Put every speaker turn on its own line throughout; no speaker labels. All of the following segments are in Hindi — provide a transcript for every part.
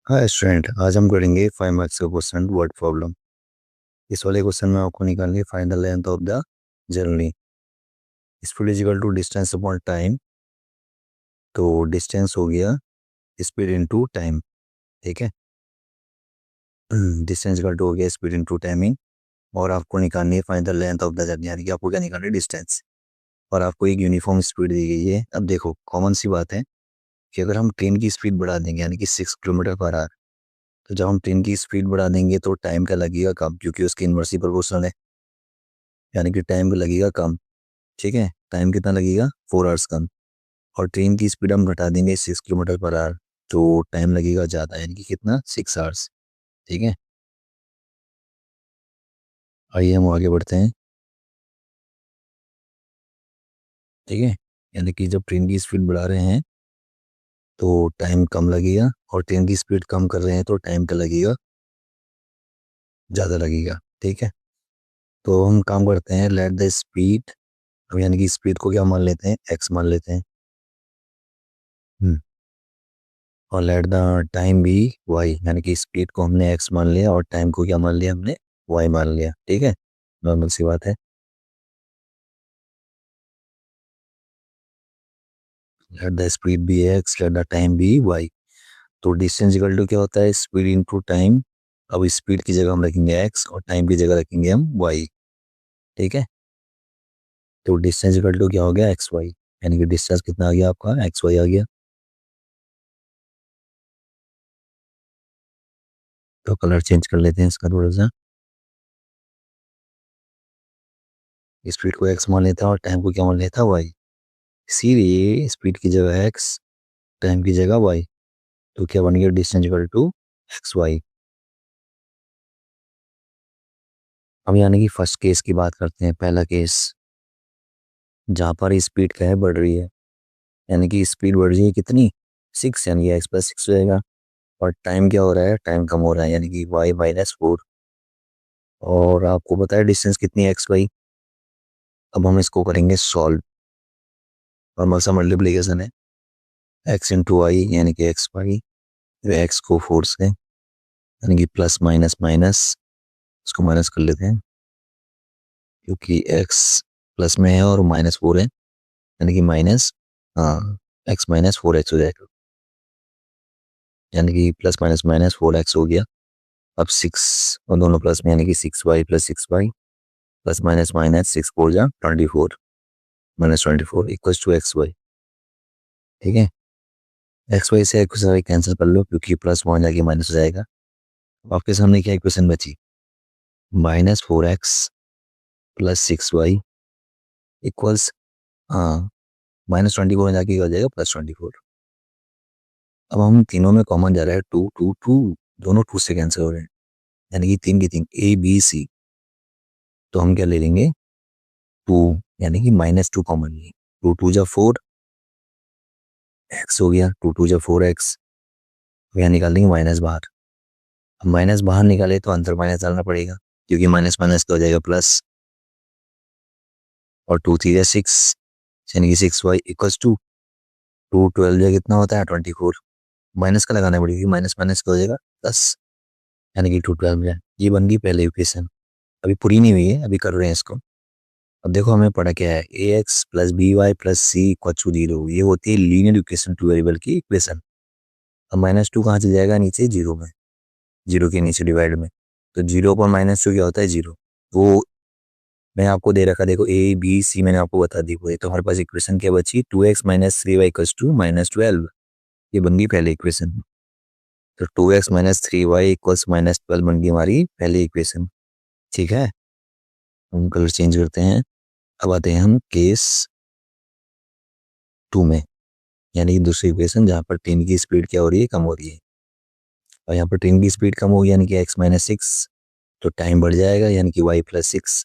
हाँ स्टूडेंट, आज हम करेंगे 5 मार्क्स का क्वेश्चन वर्ड प्रॉब्लम। इस वाले क्वेश्चन में आपको निकालनी है find the length of the journey. Speed is equal to distance upon time. तो डिस्टेंस हो गया स्पीड इनटू टाइम। ठीक है, डिस्टेंस इक्वल टू हो गया स्पीड इनटू टाइमिंग। और आपको निकालनी है find the length of the journey, यानी कि आपको क्या निकालना है, डिस्टेंस। और आपको एक यूनिफॉर्म स्पीड दी गई है। अब देखो, कॉमन सी बात है कि अगर हम ट्रेन की स्पीड बढ़ा देंगे यानी कि 6 किलोमीटर पर आवर, तो जब हम ट्रेन की स्पीड बढ़ा देंगे तो टाइम का लगेगा कम, क्योंकि उसकी इन्वर्सली प्रोपोर्शनल है, यानी कि टाइम लगेगा कम। ठीक है, टाइम कितना लगेगा, 4 आवर्स कम। और ट्रेन की स्पीड हम घटा देंगे 6 किलोमीटर पर आवर, तो टाइम लगेगा ज़्यादा, यानी कि कितना, 6 आवर्स। ठीक है, आइए हम आगे बढ़ते हैं। ठीक है, यानी कि जब ट्रेन की स्पीड बढ़ा रहे हैं तो टाइम कम लगेगा, और ट्रेन की स्पीड कम कर रहे हैं तो टाइम का लगेगा ज़्यादा लगेगा। ठीक है, तो हम काम करते हैं, लेट द स्पीड। अब यानी कि स्पीड को क्या मान लेते हैं, एक्स मान लेते हैं। हम्म, और let the time be Y, यानी कि स्पीड को हमने एक्स मान लिया और टाइम को क्या मान लिया हमने, वाई मान लिया। ठीक है, नॉर्मल सी बात है। Let the speed be X, let the time be Y. तो डिस्टेंस इक्वल टू क्या होता है, स्पीड इनटू टाइम। अब स्पीड की जगह हम रखेंगे एक्स और टाइम की जगह रखेंगे हम वाई। ठीक है, तो डिस्टेंस इक्वल टू क्या हो गया, एक्स वाई, यानी कि डिस्टेंस कितना आ गया आपका, एक्स वाई आ गया। तो कलर चेंज कर लेते हैं इसका थोड़ा सा। स्पीड को एक्स मान लेता है और टाइम को क्या मान लेता है, वाई। इसीलिए स्पीड की जगह एक्स, टाइम की जगह वाई। तो क्या बन गया, distance equal to X Y. अब यानी कि फर्स्ट केस की बात करते हैं, पहला केस जहाँ पर स्पीड क्या है, बढ़ रही है। यानी कि स्पीड बढ़ रही है कितनी, 6, यानी कि एक्स प्लस 6 हो जाएगा। और टाइम क्या हो रहा है, टाइम कम हो रहा है, यानी कि वाई माइनस 4। और आपको पता है डिस्टेंस कितनी है, एक्स वाई। अब हम इसको करेंगे सॉल्व। नॉर्मल सा मल्टीप्लीकेशन है, एक्स इंटू वाई यानी कि एक्स वाई। एक्स को 4 से, यानी कि प्लस माइनस माइनस, इसको माइनस कर लेते हैं, क्योंकि एक्स प्लस में है और माइनस 4 है, यानी कि माइनस, हाँ, एक्स माइनस 4 एक्स हो जाएगा, यानी कि प्लस माइनस माइनस 4 एक्स हो गया। अब 6 और दोनों प्लस में, यानी कि 6 Y plus 6 Y, plus minus minus 6 4 जा 24, -24 इक्वल्स टू एक्स वाई। ठीक है, एक्स वाई से एक्स वाई कैंसिल कर लो, क्योंकि प्लस वहाँ जाके माइनस हो जाएगा। अब आपके सामने क्या इक्वेशन बची, -4 एक्स प्लस 6 वाई इक्वल्स, हाँ, -24 में जाके हो जाएगा +24। अब हम तीनों में कॉमन जा रहा है, 2 2 2, दोनों 2 से कैंसिल हो रहे हैं, यानी कि 3 की 3, ए बी सी। तो हम क्या ले लेंगे, 2, यानी कि -2 कॉमन लिए, 2 2 जा 4 एक्स हो गया, 2 2 जा 4 एक्स। यहाँ निकाल देंगे माइनस बाहर। अब माइनस बाहर निकाले तो अंदर माइनस डालना पड़ेगा, क्योंकि माइनस माइनस तो हो जाएगा प्लस। और 2 3 जा 6, यानी कि 6 वाई इक्वल्स टू 2 12 जा कितना होता है, 24। माइनस का लगाना पड़ेगा, माइनस माइनस का हो जाएगा प्लस, यानी कि 2 12 जा। ये बन गई पहले इक्वेशन। अभी पूरी नहीं हुई है, अभी कर रहे हैं इसको। अब देखो हमें पढ़ा क्या है, A X plus B Y plus C equal to 0, ये होती है लीनियर इक्वेशन, 2 वेरिएबल की इक्वेशन। अब -2 कहाँ चल जाएगा, नीचे जीरो में, जीरो के नीचे डिवाइड में। तो 0 पर -2 क्या होता है, जीरो। वो मैं आपको दे रखा, देखो ए बी सी मैंने आपको बता दी हुई। तो हमारे पास इक्वेशन क्या बची, 2x minus 3y equals to -12। ये बन गई पहली इक्वेशन। तो 2x माइनस 3y इक्वल्स -12 बन गई हमारी पहली इक्वेशन। ठीक है, हम कलर चेंज करते हैं। अब आते हैं हम केस 2 में, यानी कि दूसरी इक्वेशन जहाँ पर ट्रेन की स्पीड क्या हो रही है, कम हो रही है। और यहाँ पर ट्रेन की स्पीड कम होगी, यानी कि x माइनस 6, तो टाइम बढ़ जाएगा, यानी कि y plus 6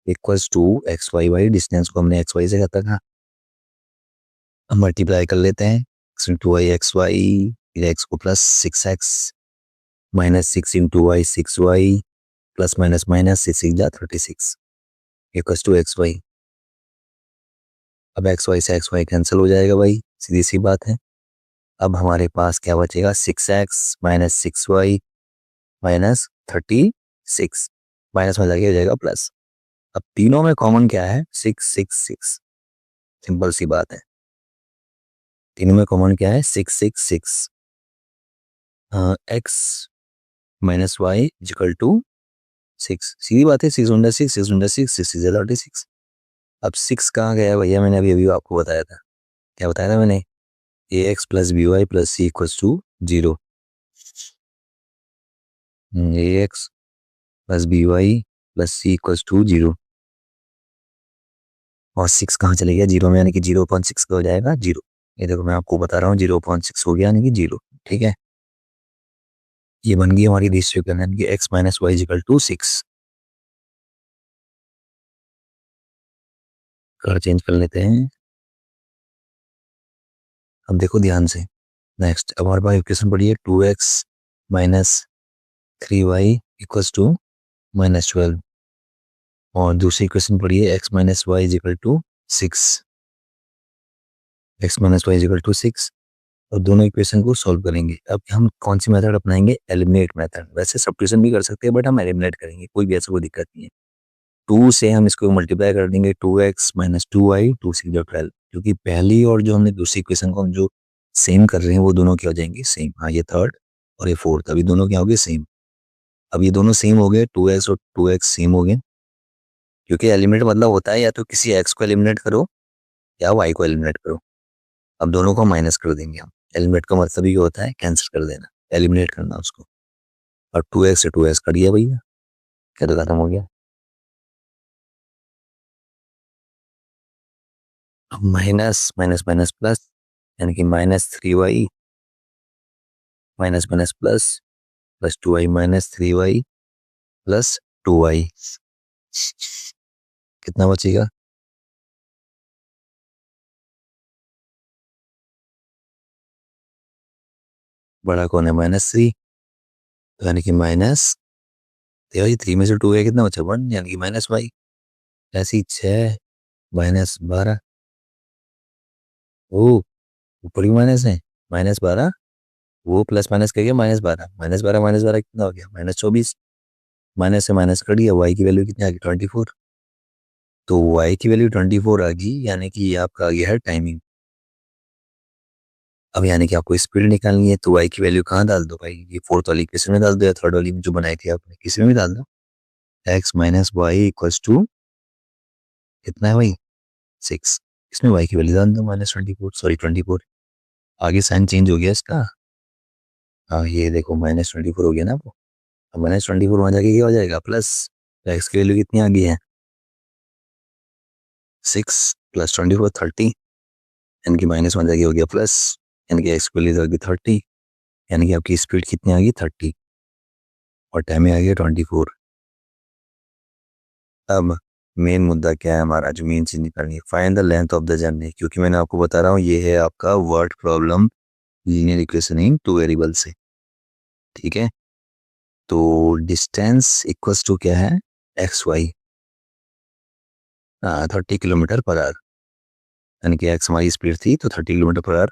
equals to X Y Y. Distance को हमने एक्स वाई से कहता था, हम मल्टीप्लाई कर लेते हैं, X into Y X Y, फिर एक्स को plus 6 X, -6 into Y 6 Y, plus minus minus 6 जा 36 इक्वल्स टू एक्स वाई। अब एक्स वाई से एक्स वाई कैंसिल हो जाएगा भाई, सीधी सी बात है। अब हमारे पास क्या बचेगा, 6x minus 6y minus 36, minus में लगे हो जाएगा प्लस। अब तीनों में कॉमन क्या है, 666, सिंपल सी बात है, तीनों में कॉमन क्या है, 666। x minus Y equal to 6, सीधी बात है, 6 6 36। अब 6 कहाँ गया भैया, मैंने अभी अभी आपको बताया था, क्या बताया था मैंने, A X plus B Y plus C equals to 0, A X plus B Y plus C equals to 0, और 6 कहाँ चले गया, 0 में, यानी कि 0.6 का हो जाएगा 0। ये देखो मैं आपको बता रहा हूँ 0.6 हो गया यानी कि 0, ठीक है। ये बन गई हमारी रेशियो इक्वेशन, यानी कि X minus Y equal to 6। Colour change कर लेते हैं। अब देखो ध्यान से, नेक्स्ट अब हमारे पास इक्वेशन पड़ी है 2x minus 3y equals to minus 12, और दूसरी इक्वेशन पड़ी है x minus Y equal to 6, x minus Y equal to 6, और दोनों इक्वेशन को सॉल्व करेंगे। अब हम कौन सी मेथड अपनाएंगे, एलिमिनेट मेथड। वैसे सब्स्टिट्यूशन भी कर सकते हैं बट हम एलिमिनेट करेंगे, कोई भी ऐसा कोई दिक्कत नहीं है। 2 से हम इसको मल्टीप्लाई कर देंगे, 2x माइनस 2y 2 6 12, क्योंकि पहली और जो हमने दूसरी इक्वेशन को हम जो सेम कर रहे हैं वो दोनों क्या हो जाएंगी, सेम। हाँ, ये थर्ड और ये फोर्थ, अभी दोनों क्या हो गए, सेम। अब ये दोनों सेम हो गए, 2x और 2x सेम हो गए, क्योंकि एलिमिनेट मतलब होता है या तो किसी x को एलिमिनेट करो या y को एलिमिनेट करो। अब दोनों को माइनस कर देंगे हम, एलिमिनेट का मतलब ही होता है कैंसिल कर देना, एलिमिनेट करना उसको। और 2x से 2x कट गया भैया, क्या तो खत्म हो गया। अब माइनस माइनस माइनस प्लस, यानी कि minus 3y minus minus plus plus 2y minus 3y plus 2y, कितना बचेगा, बड़ा कौन है, -3, तो यानी कि माइनस, भाई 3 में से 2 है, कितना बचा, 1, यानी कि -y, ऐसी 6 -12, ओ ऊपर ही माइनस है, -12, वो प्लस माइनस करके -12, -12 कितना हो गया, -24, माइनस से माइनस कर दिया, y की वैल्यू कितनी आ गई, 24, तो y की वैल्यू 24 आ गई, यानी कि ये आपका आ गया है टाइमिंग। अब यानी कि आपको स्पीड निकालनी है, तो y की वैल्यू कहाँ डाल दो भाई, ये फोर्थ वाली इक्वेशन में डाल दो या थर्ड वाली में जो बनाई थी आपने, किसी में भी डाल दो, x minus Y equals to कितना है भाई, 6, इसमें y की वैल्यू डाल दो -24, सॉरी 24, आगे साइन चेंज हो गया इसका। हाँ ये देखो -24 हो गया ना, वो अब -24 वहाँ जाके क्या हो जाएगा, प्लस, तो x की वैल्यू कितनी आ गई है, 6 प्लस 24 30, यानी कि -1 जाके हो गया प्लस, यानी कि x की वैल्यू आ गई 30, यानी कि आपकी स्पीड कितनी आ गई 30, और टाइम में आ गया 24। अब मेन मुद्दा क्या है हमारा, जो मेन चीज निकालनी है, find the length of the journey, क्योंकि मैंने आपको बता रहा हूँ ये है आपका word problem linear equation in two variable से, ठीक है। तो डिस्टेंस इक्वल्स टू क्या है, X Y, 30 kilometre per hour, यानी कि एक्स हमारी स्पीड थी तो 30 किलोमीटर पर आवर,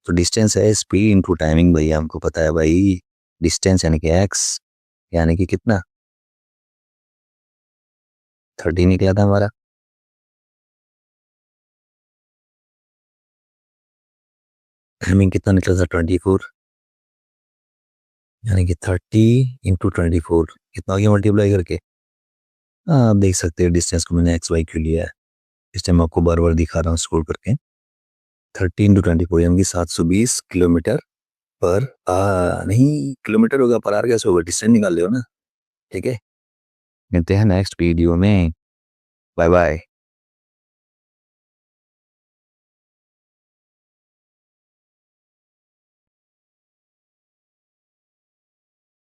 तो डिस्टेंस है स्पीड इनटू टाइमिंग, भैया हमको पता है भाई, डिस्टेंस यानी कि एक्स, यानी कि कितना, 30 निकला था हमारा, टाइमिंग कितना निकला था 24, यानी कि 30 इंटू 24 कितना हो गया मल्टीप्लाई करके। हाँ आप देख सकते हैं डिस्टेंस को मैंने एक्स वाई क्यों लिया है, इस टाइम आपको बार बार दिखा रहा हूँ स्क्रॉल करके, 30 इंटू 24 यानी कि 720 किलोमीटर पर नहीं किलोमीटर होगा, पर आर कैसे होगा, डिस्टेंस निकाल लो ना, ठीक है। मिलते हैं नेक्स्ट वीडियो में, बाय बाय।